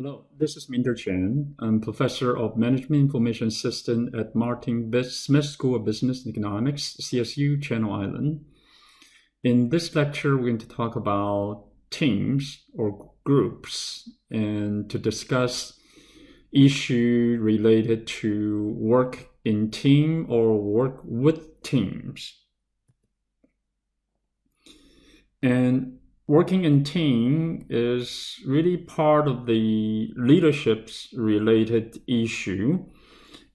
Hello, this is Minter Chen. I'm professor of Management Information System at Martin Smith School of Business and Economics, CSU, Channel Island. In this lecture, we're going to talk about teams or groups and to discuss issues related to work in team or work with teams. And working in team is really part of the leadership's related issue.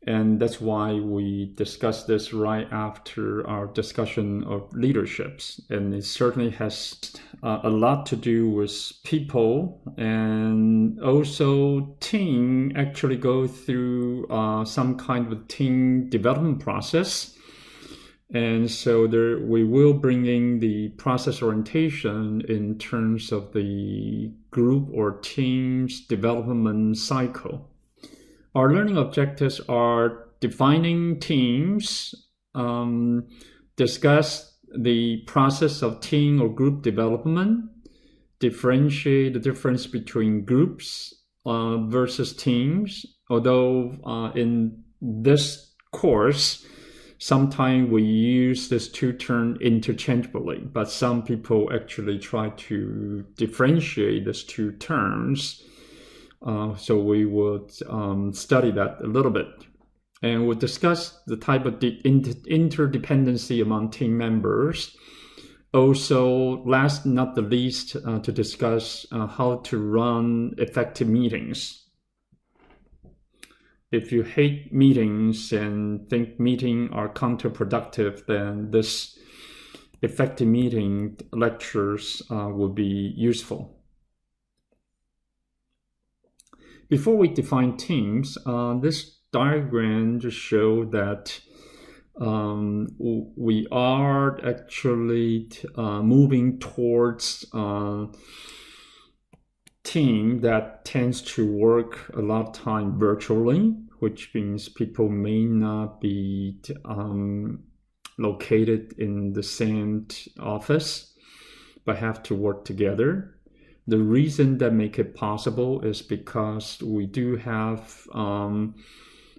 And that's why we discuss this right after our discussion of leaderships. And it certainly has a lot to do with people, and also team actually go through some kind of team development process. And so we will bring in the process orientation in terms of the group or team's development cycle. Our learning objectives are defining teams, discuss the process of team or group development, differentiate the difference between groups versus teams. Although in this course, sometimes we use these two terms interchangeably, but some people actually try to differentiate these two terms. So we would study that a little bit. And we'll discuss the type of interdependency among team members. Also, last not the least, to discuss how to run effective meetings. If you hate meetings and think meetings are counterproductive, then this effective meeting lectures will be useful. Before we define teams, this diagram just shows that we are actually moving towards team that tends to work a lot of time virtually, which means people may not be located in the same office, but have to work together. The reason that make it possible is because we do have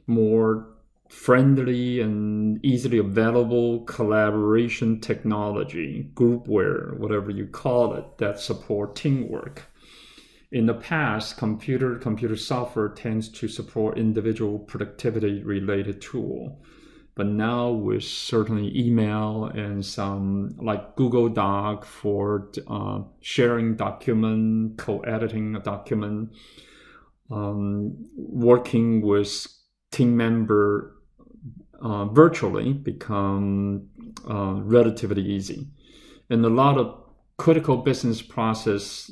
more friendly and easily available collaboration technology, groupware, whatever you call it, that support teamwork. In the past, computer software tends to support individual productivity-related tool. But now with certainly email and some like Google Doc for sharing document, co-editing a document, working with team member virtually become relatively easy. And a lot of critical business process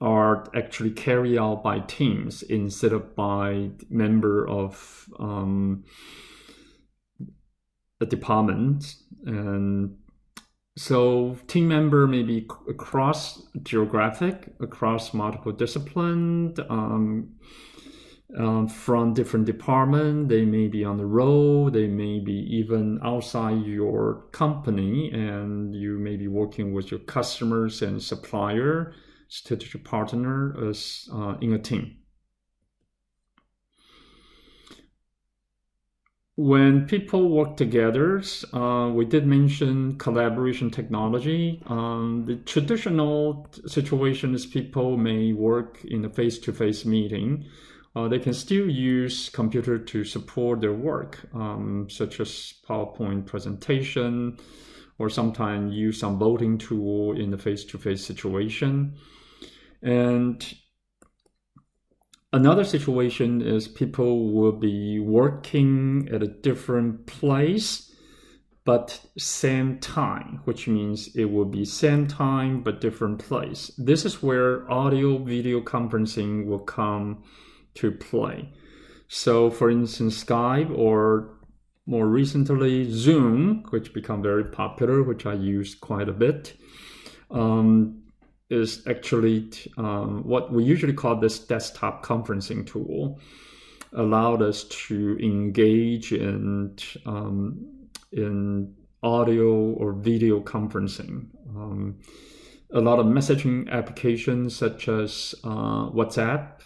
are actually carried out by teams instead of by member of the department. And so team member may be across geographic, across multiple disciplines, from different departments. They may be on the road, they may be even outside your company, and you may be working with your customers and supplier, strategic partner as in a team. When people work together, we did mention collaboration technology. The traditional situation is people may work in a face-to-face meeting. They can still use computer to support their work, such as PowerPoint presentation, or sometimes use some voting tool in the face-to-face situation. And another situation is people will be working at a different place, but same time, which means it will be same time, but different place. This is where audio video conferencing will come to play. So for instance, Skype, or more recently Zoom, which become very popular, which I use quite a bit, is actually what we usually call this desktop conferencing tool, allowed us to engage in audio or video conferencing. a lot of messaging applications such as WhatsApp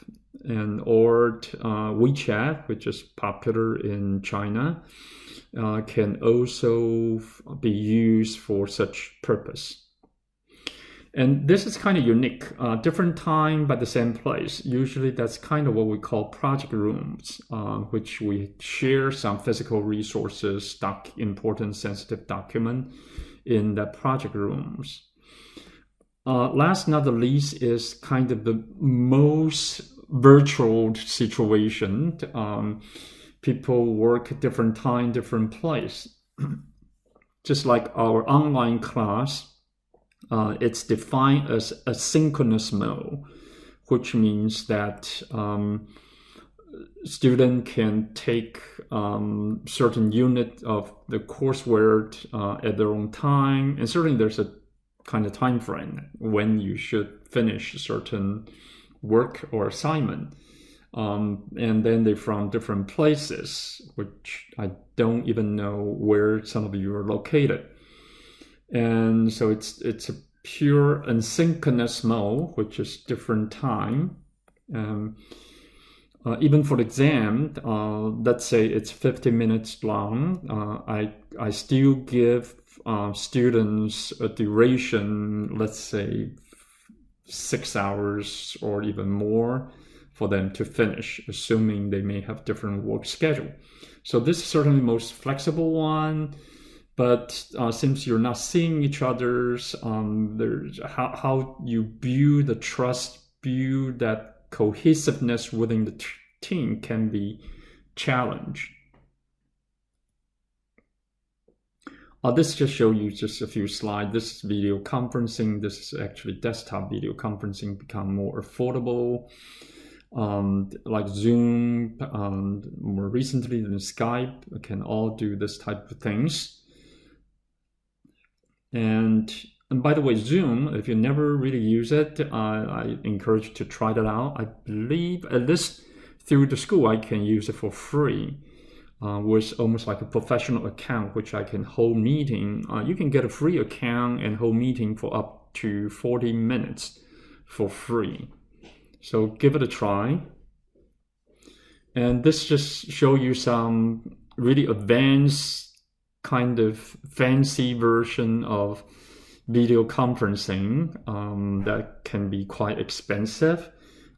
or WeChat, which is popular in China, can also be used for such purpose. And this is kind of unique, different time but the same place. Usually that's kind of what we call project rooms, which we share some physical resources, important sensitive document in the project rooms. Last not the least is kind of the most virtual situation. People work at different time, different place. Just like our online class, it's defined as asynchronous mode, which means that student can take certain unit of the coursework at their own time, and certainly there's a kind of time frame when you should finish a certain work or assignment. And then they're from different places, which I don't even know where some of you are located. And so it's a pure asynchronous mode, which is different time. Even for the exam, let's say it's 50 minutes long, I still give students a duration, let's say 6 hours or even more for them to finish, assuming they may have different work schedule. So this is certainly the most flexible one. But since you're not seeing each other's, there's how you build the trust, build that cohesiveness within the team can be challenged. This just show you just a few slides. This is video conferencing. This is actually desktop video conferencing become more affordable. Like Zoom, more recently than Skype, can all do this type of things. And by the way, Zoom, if you never really use it, I encourage you to try that out. I believe, at least through the school, I can use it for free, with almost like a professional account, which I can hold meeting. You can get a free account and hold meeting for up to 40 minutes for free. So give it a try. And this just show you some really advanced kind of fancy version of video conferencing that can be quite expensive,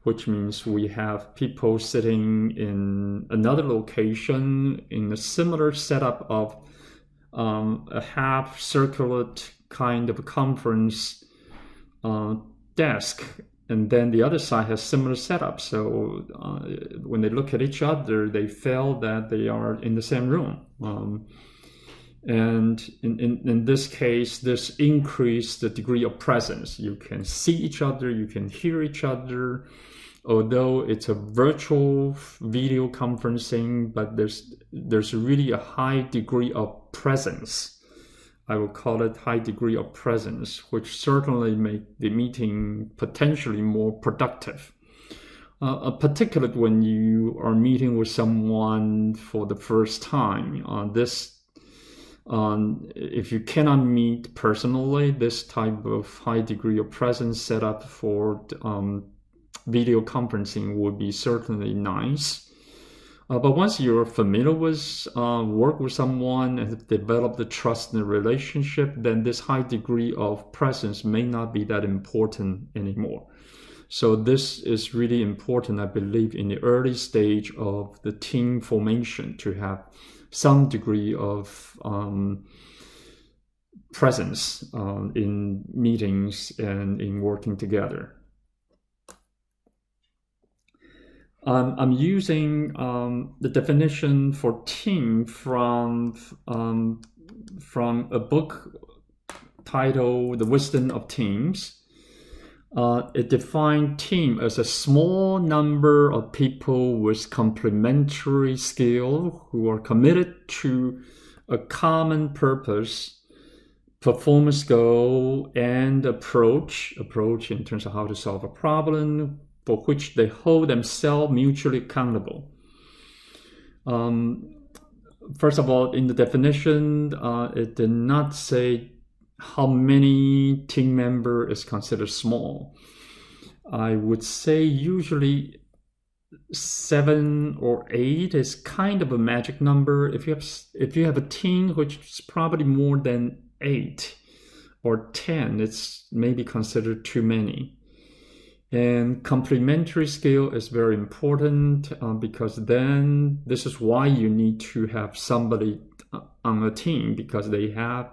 which means we have people sitting in another location in a similar setup of a half circular kind of a conference desk, and then the other side has similar setup. So when they look at each other, they feel that they are in the same room. And in this case, this increased the degree of presence. You can see each other, you can hear each other, although it's a virtual video conferencing, but there's really a high degree of presence. I will call it high degree of presence, which certainly make the meeting potentially more productive. Particularly when you are meeting with someone for the first time. If you cannot meet personally, this type of high degree of presence set up for video conferencing would be certainly nice. But once you're familiar with work with someone and have developed the trust in the relationship, then this high degree of presence may not be that important anymore. So this is really important, I believe, in the early stage of the team formation, to have some degree of presence in meetings and in working together. I'm using the definition for team from a book titled The Wisdom of Teams. It defined team as a small number of people with complementary skill who are committed to a common purpose, performance goal, and approach in terms of how to solve a problem, for which they hold themselves mutually accountable. First of all, in the definition, it did not say how many team member is considered small. I would say usually 7 or 8 is kind of a magic number. If you have a team which is probably more than 8 or 10, it's maybe considered too many. And complementary skill is very important because then this is why you need to have somebody on a team, because they have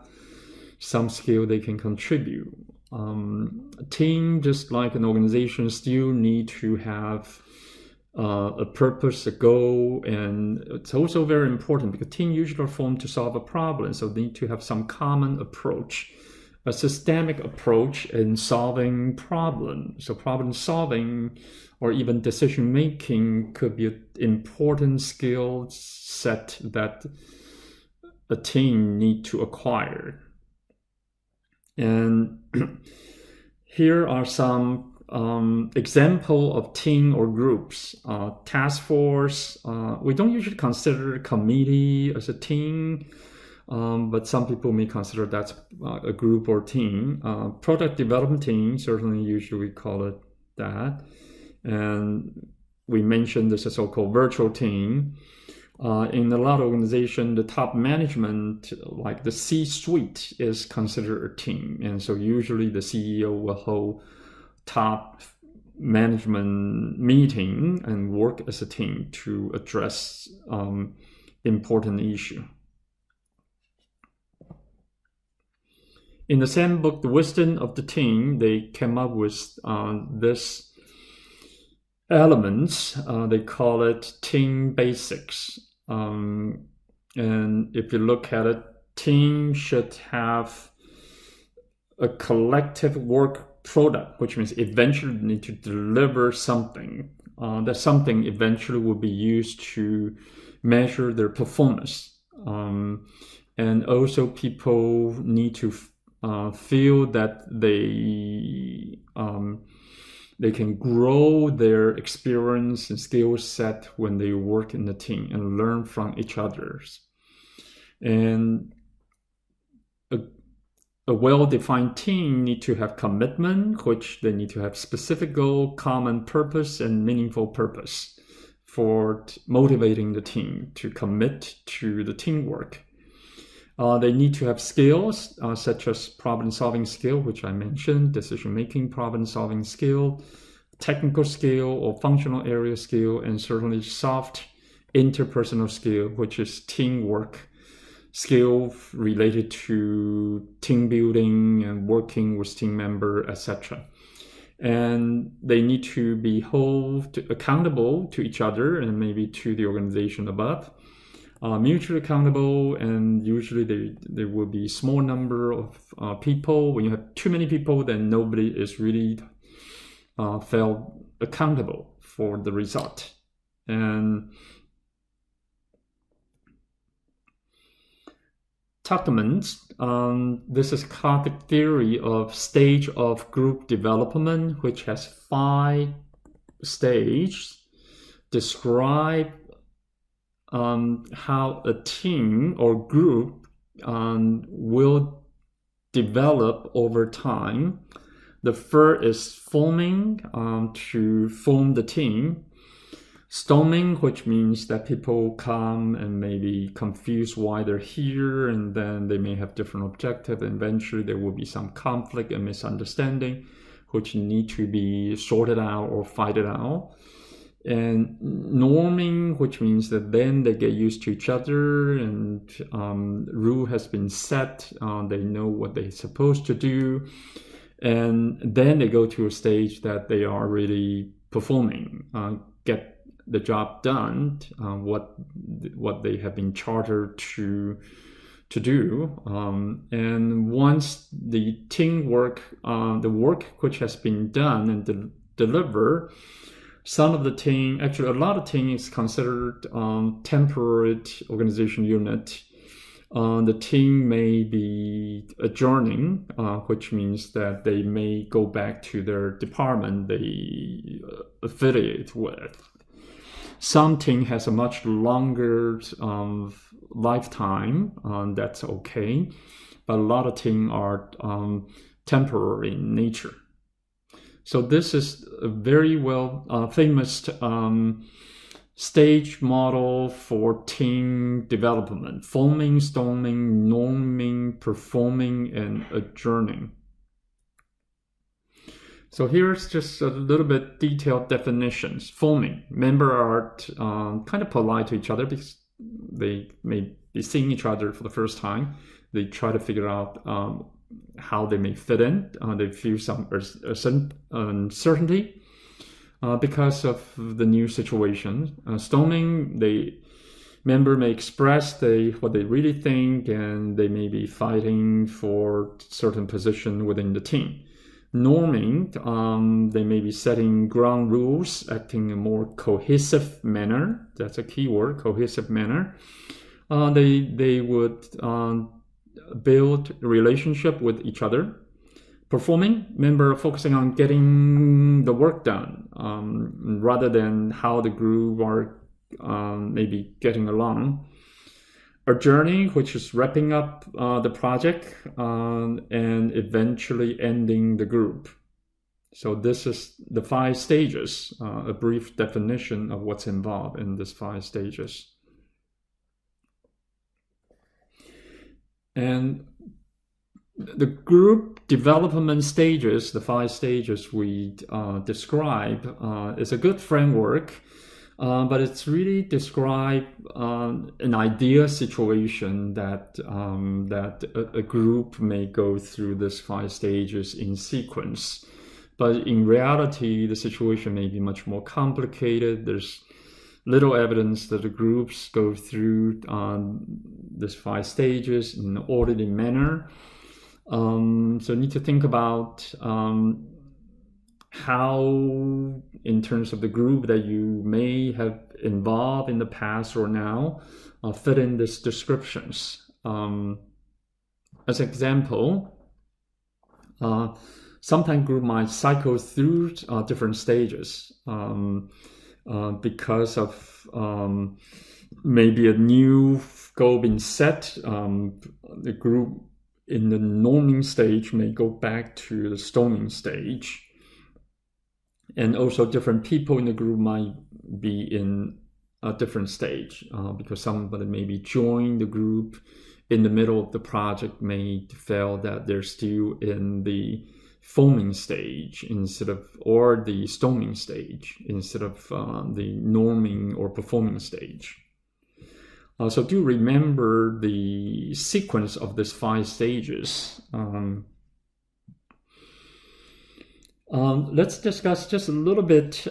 some skill they can contribute. A team, just like an organization, still need to have a purpose, a goal, and it's also very important because teams usually are formed to solve a problem, so they need to have some common approach, a systemic approach in solving problems. So problem solving or even decision making could be an important skill set that a team need to acquire. And here are some example of team or groups. Task force, we don't usually consider a committee as a team, but some people may consider that a group or team. Product development team, certainly usually we call it that. And we mentioned this so-called virtual team. In a lot of organizations, the top management, like the C-suite, is considered a team. And so usually the CEO will hold top management meeting and work as a team to address important issue. In the same book, The Wisdom of the Team, they came up with this elements. They call it team basics. And if you look at it, team should have a collective work product, which means eventually need to deliver something. That something eventually will be used to measure their performance. And also people need to feel that they can grow their experience and skill set when they work in the team and learn from each other. And a well-defined team need to have commitment, which they need to have specific goal, common purpose, and meaningful purpose for motivating the team to commit to the teamwork. They need to have skills such as problem-solving skill, which I mentioned, decision-making, problem-solving skill, technical skill or functional area skill, and certainly soft interpersonal skill, which is teamwork skill related to team building and working with team member, etc. And they need to be held accountable to each other and maybe to the organization above. Mutually accountable, and usually there will be small number of people. When you have too many people, then nobody is really felt accountable for the result. And Tuckman, this is Carthic theory of stage of group development, which has 5 stages, describe how a team or group will develop over time. The first is forming, to form the team. Storming, which means that people come and maybe confused why they're here, and then they may have different objectives. Eventually there will be some conflict and misunderstanding which need to be sorted out or fight it out. And norming, which means that then they get used to each other and rule has been set, they know what they're supposed to do, and then they go to a stage that they are really performing, get the job done, what they have been chartered to do. And once the teamwork, the work which has been done and delivered, some of the team, actually a lot of team is considered temporary organization unit. The team may be adjourning, which means that they may go back to their department they affiliate with. Some team has a much longer lifetime, that's okay. but a lot of teams are temporary in nature. So this is a very famous stage model for team development: forming, storming, norming, performing, and adjourning. So here's just a little bit detailed definitions. Forming: members are kind of polite to each other because they may be seeing each other for the first time. They try to figure out how they may fit in. They feel some uncertainty because of the new situation. Storming: member may express what they really think, and they may be fighting for certain position within the team. Norming: they may be setting ground rules, acting in a more cohesive manner. That's a key word, cohesive manner. They would build a relationship with each other. Performing: member focusing on getting the work done rather than how the group are maybe getting along. Adjourning, which is wrapping up the project and eventually ending the group. So this is the 5 stages, a brief definition of what's involved in these 5 stages. And the group development stages, the 5 stages we describe, is a good framework. But it's really describe an ideal situation that a group may go through these 5 stages in sequence. But in reality, the situation may be much more complicated. There's little evidence that the groups go through these 5 stages in an orderly manner. So you need to think about how, in terms of the group that you may have involved in the past or now, fit in these descriptions. As an example, sometimes group might cycle through different stages because of maybe a new goal being set. The group in the norming stage may go back to the storming stage. And also different people in the group might be in a different stage because somebody maybe joined the group in the middle of the project, may feel that they're still in the forming stage or the storming stage instead of the norming or performing stage. So do remember the sequence of these 5 stages. Let's discuss just a little bit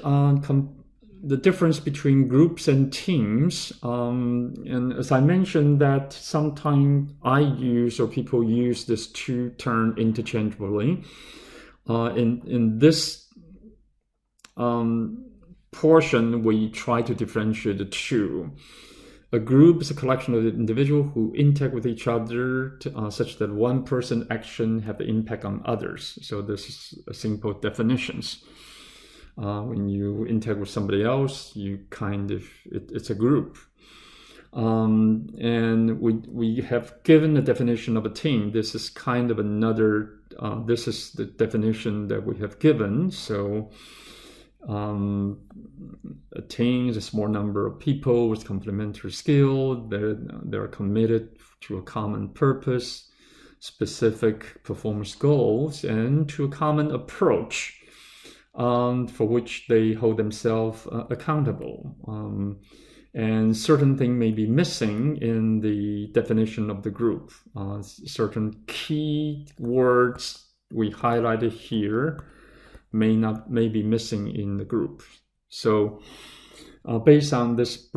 the difference between groups and teams. And as I mentioned, that sometimes I use or people use this 2 terms interchangeably. In this portion, we try to differentiate the 2. A group is a collection of individuals who interact with each other such that one person's action have an impact on others. So this is a simple definitions. When you interact with somebody else, it's a group. And we have given the definition of a team. This is kind of another, this is the definition that we have given. So a team is a small number of people with complementary skill. They're committed to a common purpose, specific performance goals, and to a common approach for which they hold themselves accountable. And certain things may be missing in the definition of the group. Certain key words we highlighted here may be missing in the group. So based on this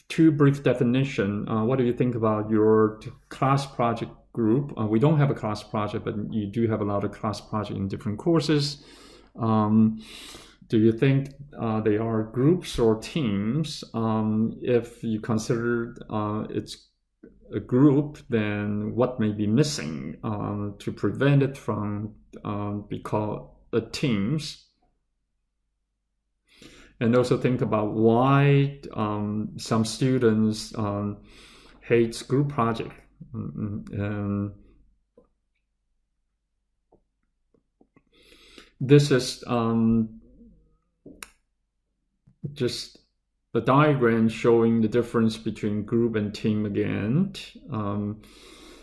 2 brief definition, what do you think about your class project group? We don't have a class project, but you do have a lot of class projects in different courses. Do you think they are groups or teams? If you consider it's a group, then what may be missing to prevent it from being called teams? And also think about why some students hate group project. And This is just the diagram showing the difference between group and team again.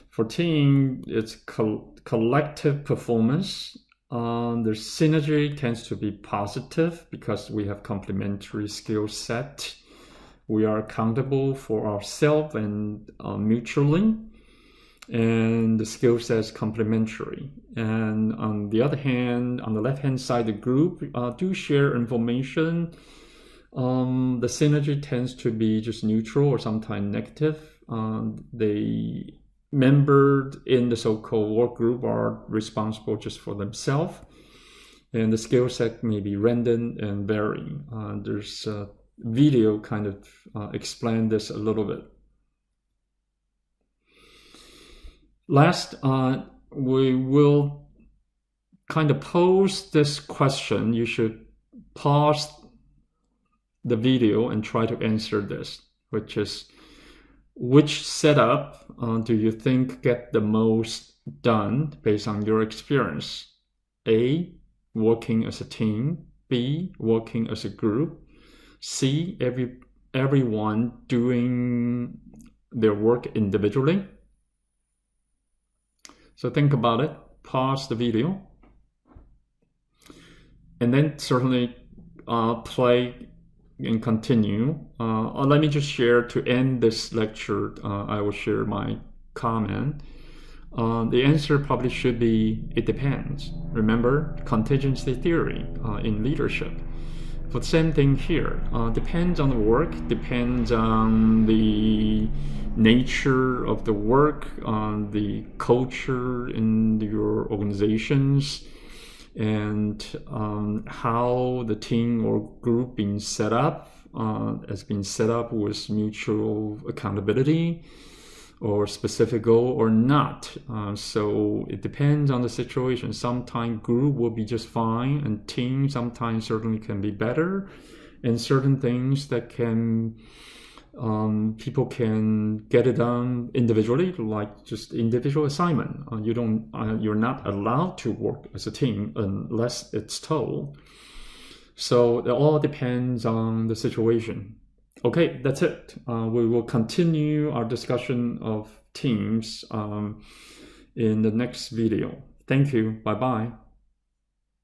For team, it's collective performance. The synergy tends to be positive because we have complementary skill set. We are accountable for ourselves and mutually, and the skill set is complementary. And on the other hand, on the left-hand side, the group do share information. The synergy tends to be just neutral or sometimes negative. The members in the so-called work group are responsible just for themselves, and the skill set may be random and varying. There's a video kind of explain this a little bit. Last, we will kind of pose this question. You should pause the video and try to answer this, which is, which setup do you think get the most done based on your experience? A, working as a team. B, working as a group. C, everyone doing their work individually. So think about it, pause the video, and then certainly play and continue. Let me just share to end this lecture. I will share my comment. The answer probably should be, it depends. Remember, contingency theory in leadership. For the same thing here, depends on the work, depends on the nature of the work, on the culture in your organizations, and how the team or group being set up, has been set up with mutual accountability or specific goal or not. So it depends on the situation. Sometimes group will be just fine, and team sometimes certainly can be better. And certain things that can people can get it done individually, like just individual assignment. You're not allowed to work as a team unless it's told. So it all depends on the situation. Okay, that's it. We will continue our discussion of teams in the next video. Thank you. Bye-bye.